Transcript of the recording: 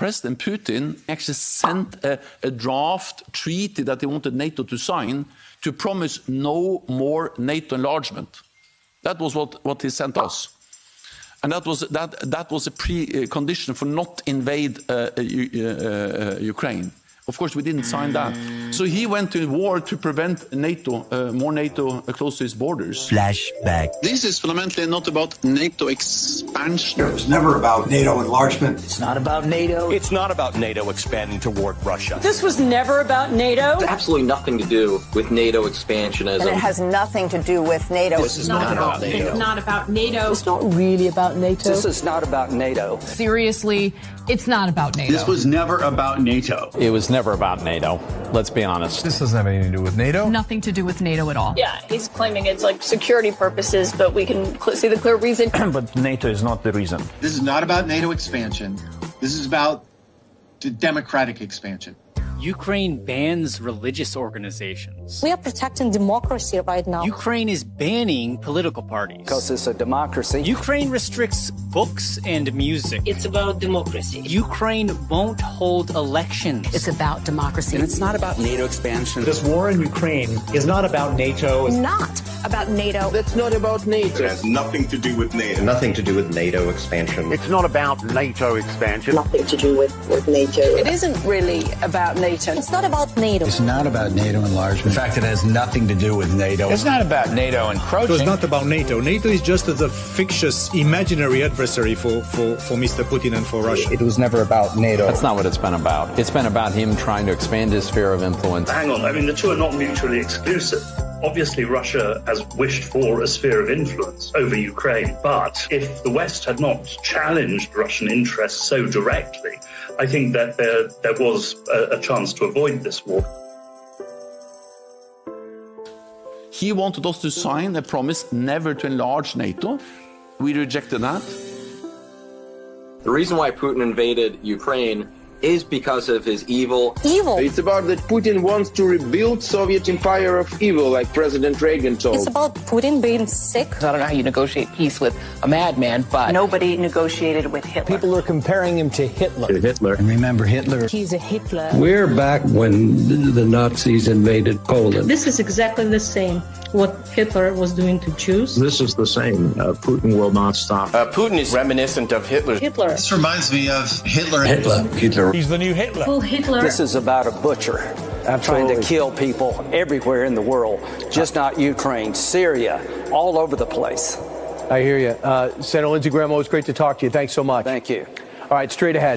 President Putin actually sent a draft treaty that he wanted NATO to sign to promise no more NATO enlargement. That was what he sent us. And that was a precondition for not invade Ukraine. Of course, we didn't sign that. So he went to war to prevent NATO, more NATO close to his borders. Flashback. This is fundamentally not about NATO expansion. It was never about NATO enlargement. It's not about NATO. It's not about NATO expanding toward Russia. This was never about NATO. It's absolutely nothing to do with NATO expansionism. And it has nothing to do with NATO. This is not about NATO. It's not about NATO. It's not really about NATO. This is not about NATO. Seriously, it's not about NATO. This was never about NATO. It was never about NATO. Let's be honest. This doesn't have anything to do with NATO. Nothing to do with NATO at all. Yeah, he's claiming it's like security purposes, but we can see the clear reason. But NATO is not the reason. This is not about NATO expansion. This is about the democratic expansion. Ukraine bans religious organizations. We are protecting democracy right now. Ukraine is banning political parties. Because it's a democracy. Ukraine restricts books and music. It's about democracy. Ukraine won't hold elections. It's about democracy. And it's not about NATO expansion. This war in Ukraine is not about NATO. It's not about NATO. That's not about NATO. It has nothing to do with NATO. Nothing to do with NATO expansion. It's not about NATO expansion. Nothing to do with NATO. It isn't really about NATO. It's not about NATO. It's not about NATO enlargement. In fact, it has nothing to do with NATO. It's not about NATO encroaching. It was not about NATO. NATO is just a fictitious, imaginary adversary for Mr. Putin and for Russia. It was never about NATO. That's not what it's been about. It's been about him trying to expand his sphere of influence. Hang on, I mean, the two are not mutually exclusive. Obviously, Russia has wished for a sphere of influence over Ukraine, but if the West had not challenged Russian interests so directly, I think that there was a chance to avoid this war. He wanted us to sign a promise never to enlarge NATO. We rejected that. The reason why Putin invaded Ukraine is because of his evil. It's about that Putin wants to rebuild Soviet empire of evil, like President Reagan told. It's about Putin being sick. I don't know how you negotiate peace with a madman, but Nobody negotiated with Hitler. People are comparing him to Hitler. And remember Hitler. He's a Hitler. We're back when the Nazis invaded Poland. This is exactly the same what Hitler was doing to Jews. This is the same. Putin will not stop. Putin is reminiscent of Hitler. This reminds me of Hitler. Hitler. He's the new Hitler. Well, Hitler. This is about a butcher trying to kill people everywhere in the world, just not Ukraine, Syria, all over the place. I hear you. Senator Lindsey Graham, always great to talk to you. Thanks so much. Thank you. All right, straight ahead.